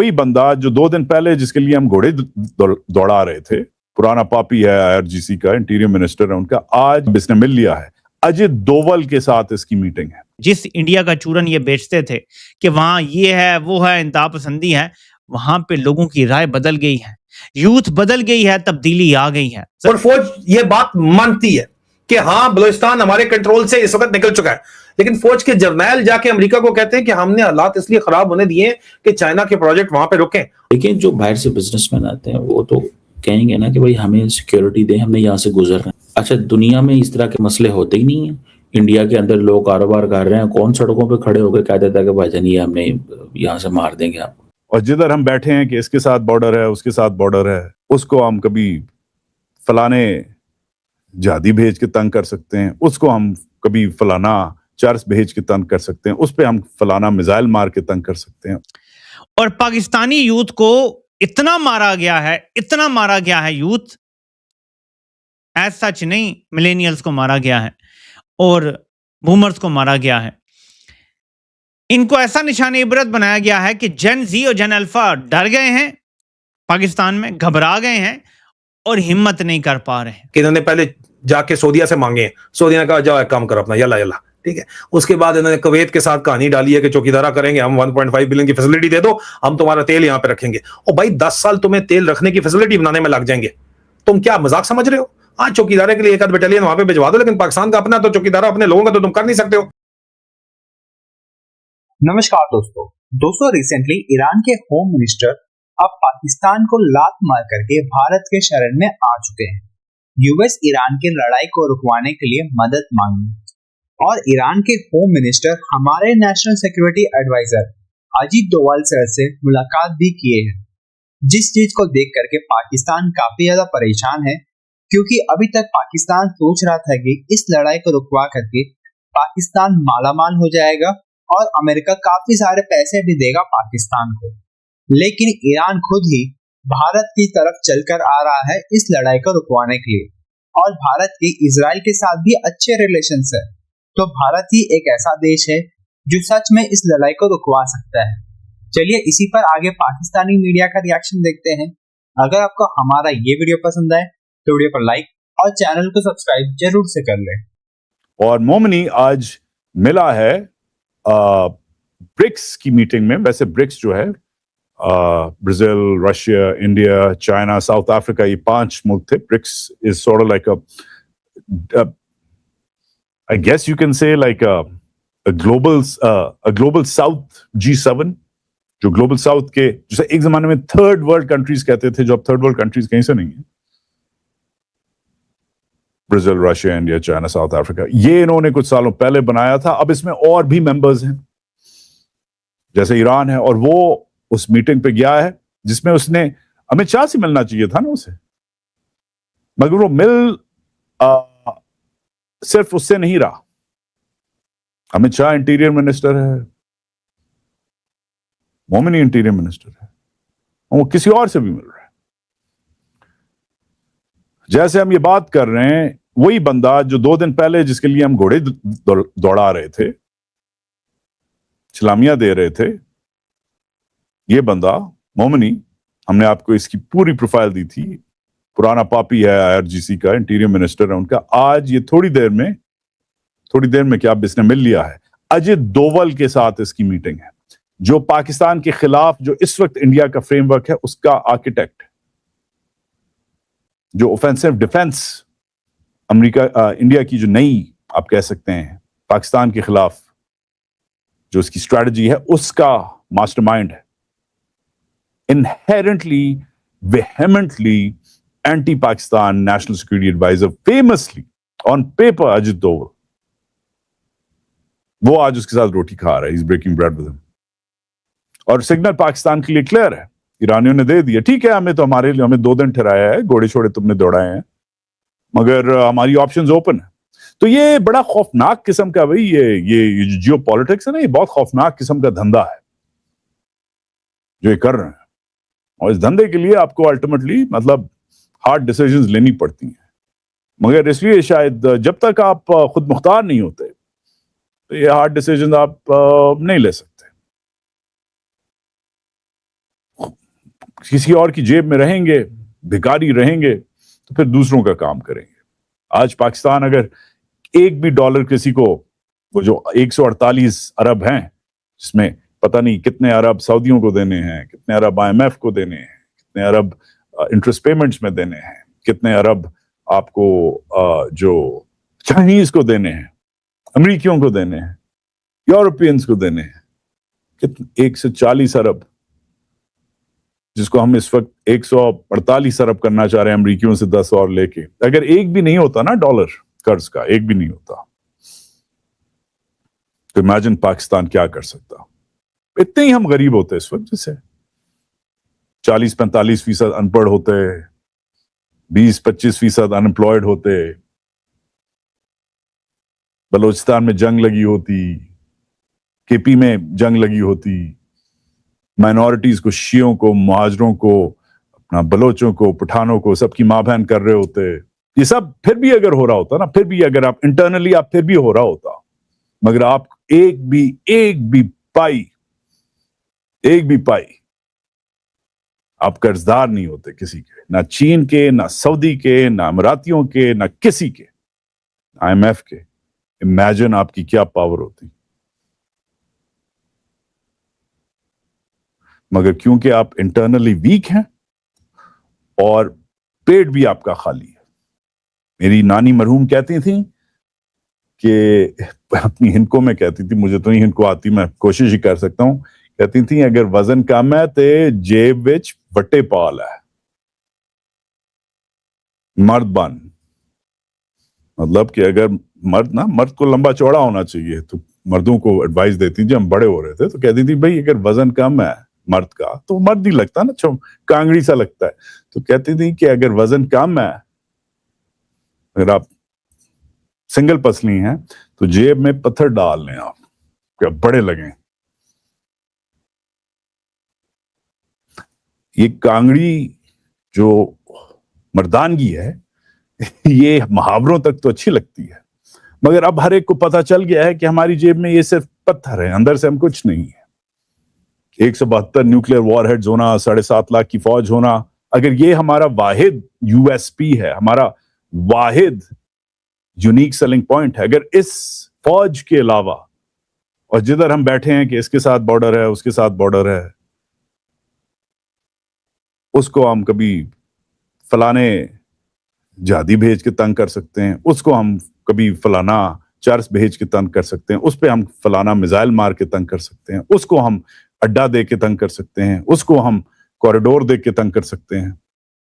वही बंदा जो 2 दिन पहले जिसके लिए हम घोड़े दौड़ा रहे थे, पुराना पापी है आईआरजीसी का, इंटीरियर मिनिस्टर है उनका, आज इसने मिल लिया है। अजित डोवल के साथ इसकी मीटिंग है। जिस इंडिया का चूरन ये बेचते थे कि वहां ये है वो है, इंतहा पसंदी है, वहां पे लोगों की राय बदल गई है, यूथ बदल गई है, तब्दीली आ गई है। और फौज ये बात मानती है कि हाँ बलूचिस्तान हमारे कंट्रोल से इस वक्त निकल चुका है, लेकिन फौज के जर्नैल जाके अमेरिका को कहते हैं कि हमने हालात इसलिए खराब होने दिए कि चाइना के प्रोजेक्ट वहां पे रुके। लेकिन जो बाहर से बिजनेसमैन आते हैं वो तो कहेंगे ना कि भाई हमें सिक्योरिटी दे, हमने यहाँ से गुजरना है। अच्छा, दुनिया में इस तरह के मसले होते ही नहीं है। इंडिया के अंदर लोग कारोबार कर रहे हैं, कौन सड़कों पे खड़े होकर कह देता है कि भाईजान ये हमने यहाँ से मार देंगे आपको। और जिधर हम बैठे हैं कि इसके साथ बॉर्डर है, उसके साथ बॉर्डर है, उसको हम कभी फलाने जिहादी भेज के तंग कर सकते हैं, उसको हम कभी फलाना चर्च भेज के तंग कर सकते हैं, उस पे हम फलाना मिसाइल मार के तंग कर सकते हैं। और पाकिस्तानी यूथ को इतना मारा गया है, इतना मारा गया है, यूथ एज सच नहीं, मिलेनियल्स को मारा गया है और बूमर्स को मारा गया है। इनको ऐसा निशान इबरत बनाया गया है कि जेन जी और जेन अल्फा डर गए हैं, पाकिस्तान में घबरा गए हैं और हिम्मत नहीं कर पा रहे हैं। कि इन्होंने पहले जाके सऊदिया से मांगे, सऊदिया ने कहा जाओ एक काम करो अपना, यल्ला यल्ला, ठीक है। उसके बाद इन्होंने कुवैत के साथ कहानी डाली है कि चौकीदारा करेंगे, हम 1.5 बिलियन की फैसिलिटी दे दो, हम तुम्हारा तेल यहाँ पे रखेंगे। और भाई 10 साल तुम्हें तेल रखने की फैसिलिटी बनाने में लग जाएंगे, तुम क्या मजाक समझ रहे हो? हाँ, चौकीदारे के लिए एक आध बटालियन वहां पे भिजवा दो, लेकिन पाकिस्तान का अपना तो चौकीदारा अपने लोगों का तो तुम कर नहीं सकते हो। नमस्कार दोस्तों, रिसेंटली ईरान के होम मिनिस्टर अब पाकिस्तान को लात मार करके भारत के शरण में आ चुके हैं। यूएस ईरान की लड़ाई को रुकवाने के लिए मदद मांगी और ईरान के होम मिनिस्टर हमारे national security adviser Ajit Doval sir से मुलाकात भी किए हैं। जिस चीज को देख करके पाकिस्तान काफी ज्यादा परेशान है, क्योंकि अभी तक पाकिस्तान सोच रहा था कि इस लड़ाई को रुकवा करके पाकिस्तान मालामाल हो जाएगा और अमेरिका काफी सारे पैसे भी देगा पाकिस्तान को, लेकिन ईरान खुद ही भारत की तरफ चलकर आ रहा है इस लड़ाई को रुकवाने के लिए। और भारत के इजराइल के साथ भी अच्छे रिलेशंस है, तो भारत ही एक ऐसा देश है जो सच में इस लड़ाई को रुकवा सकता है। चलिए इसी पर आगे पाकिस्तानी मीडिया का रिएक्शन देखते हैं। अगर आपको हमारा ये वीडियो पसंद आए तो वीडियो पर लाइक और चैनल को सब्सक्राइब जरूर से कर लें। और मोमिनी आज मिला है ब्रिक्स की मीटिंग में। वैसे ब्रिक्स जो है Brazil, Russia, India, China, South Africa, ये 5 मुल्क थे। BRICS is sort of like I guess you can say like a global south G7, जो ग्लोबल साउथ के, जैसे एक जमाने में थर्ड वर्ल्ड कंट्रीज कहते थे, जो अब थर्ड वर्ल्ड कंट्रीज कहीं से नहीं है। Brazil, Russia, India, China, South Africa, ये इन्होंने कुछ सालों पहले बनाया था। अब इसमें और भी मेंबर्स हैं, जैसे ईरान है, और वो उस मीटिंग पे गया है जिसमें उसने अमित शाह से मिलना चाहिए था ना उसे, मगर वो मिल सिर्फ उससे नहीं रहा। अमित शाह इंटीरियर मिनिस्टर है, मोमिनी इंटीरियर मिनिस्टर है, वो किसी और से भी मिल रहा है। जैसे हम ये बात कर रहे हैं, वही बंदा जो 2 दिन पहले जिसके लिए हम घोड़े दौड़ा रहे थे, सलामियां दे रहे थे, ये बंदा मोमिनी, हमने आपको इसकी पूरी प्रोफाइल दी थी, पुराना पापी है आईआरजीसी का, इंटीरियर मिनिस्टर है उनका। आज ये थोड़ी देर में क्या इसने मिल लिया है। अजित डोवल के साथ इसकी मीटिंग है, जो पाकिस्तान के खिलाफ जो इस वक्त इंडिया का फ्रेमवर्क है उसका आर्किटेक्ट, जो ऑफेंसिव डिफेंस इंडिया की जो नई आप कह सकते हैं पाकिस्तान के खिलाफ जो इसकी स्ट्रेटजी है, उसका मास्टरमाइंड है। Inherently vehemently anti-Pakistan national security advisor, famously on paper Ajit Doval, वो आज उसके साथ रोटी खा रहा है, he's breaking bread with him। और सिग्नल पाकिस्तान के लिए क्लियर है, ईरानियों ने दे दिया, ठीक है हमें 2 दिन ठहराया है, घोड़े छोड़े तुमने दौड़ाए हैं, मगर हमारी ऑप्शंस ओपन है। तो ये बड़ा खौफनाक किस्म का, भाई ये जियो पॉलिटिक्स है ना, ये बहुत खौफनाक किस्म का धंधा है जो ये कर रहे हैं। और इस धंधे के लिए आपको अल्टीमेटली मतलब हार्ड डिसीजंस लेनी पड़ती हैं, मगर इसलिए शायद जब तक आप खुद मुख्तार नहीं होते तो ये हार्ड डिसीजंस आप नहीं ले सकते। किसी और की जेब में रहेंगे, भिखारी रहेंगे, तो फिर दूसरों का काम करेंगे। आज पाकिस्तान अगर एक भी डॉलर किसी को, वो जो 148 अरब हैं, जिसमें पता नहीं कितने अरब सऊदियों को देने हैं, कितने अरब IMF को देने हैं, कितने अरब इंटरेस्ट पेमेंट्स में देने हैं, कितने अरब आपको जो चाइनीज को देने हैं, अमेरिकियों को देने हैं, यूरोपियंस को देने हैं, कितने 140 अरब, जिसको हम इस वक्त 148 अरब करना चाह रहे हैं अमेरिकियों से 10 और लेके। अगर एक भी नहीं होता ना डॉलर कर्ज का, एक भी नहीं होता, तो इमेजिन पाकिस्तान क्या कर सकता। इतने ही हम गरीब होते इस वक्त, जैसे 40-45% अनपढ़ होते, 20-25% अनएम्प्लॉयड होते, बलोचिस्तान में जंग लगी होती, KP में जंग लगी होती, माइनॉरिटीज को, शियों को, मुहाजिरों को, अपना बलोचों को, पठानों को, सबकी माँ बहन कर रहे होते। ये सब फिर भी अगर हो रहा होता ना, फिर भी अगर आप इंटरनली आप फिर भी हो रहा होता, मगर आप एक भी पाई आप कर्जदार नहीं होते किसी के, ना चीन के, ना सऊदी के, ना अमीरातियों के, ना किसी के, IMF के। इमेजिन आपकी क्या पावर होती। मगर क्योंकि आप इंटरनली वीक हैं और पेट भी आपका खाली है। मेरी नानी मरहूम कहती थी कि, अपनी हिंदको में कहती थी, मुझे तो नहीं हिंदको आती, मैं कोशिश ही कर सकता हूं, कहती थी अगर वजन कम है ते जेब विच वट्टे पाल है, मर्द बन। मतलब कि अगर मर्द को लंबा चौड़ा होना चाहिए, तो मर्दों को एडवाइस देती थी, हम बड़े हो रहे थे तो कहती थी भाई अगर वजन कम है मर्द का, तो मर्द ही लगता ना, कांगड़ी सा लगता है, तो कहती थी कि अगर वजन कम है, अगर आप सिंगल पसली हैं, तो जेब में पत्थर डाल लें आप, क्या बड़े लगें। ये कांगड़ी जो मर्दानगी है, ये मुहावरों तक तो अच्छी लगती है, मगर अब हर एक को पता चल गया है कि हमारी जेब में ये सिर्फ पत्थर है, अंदर से हम कुछ नहीं है। 172 न्यूक्लियर वॉरहेड्स होना, 7.5 लाख की फौज होना, अगर ये हमारा वाहिद USP है, हमारा वाहिद यूनिक सेलिंग पॉइंट है, अगर इस फौज के अलावा, और जिधर हम बैठे हैं कि इसके साथ बॉर्डर है, उसके साथ बॉर्डर है, उसको हम कभी फलाने जहादी भेज के तंग कर सकते हैं, उसको हम कभी फलाना चर्च भेज के तंग कर सकते हैं, उस पे हम फलाना मिसाइल मार के तंग कर सकते हैं, उसको हम अड्डा दे के तंग कर सकते हैं, उसको हम कॉरिडोर दे के तंग कर सकते हैं।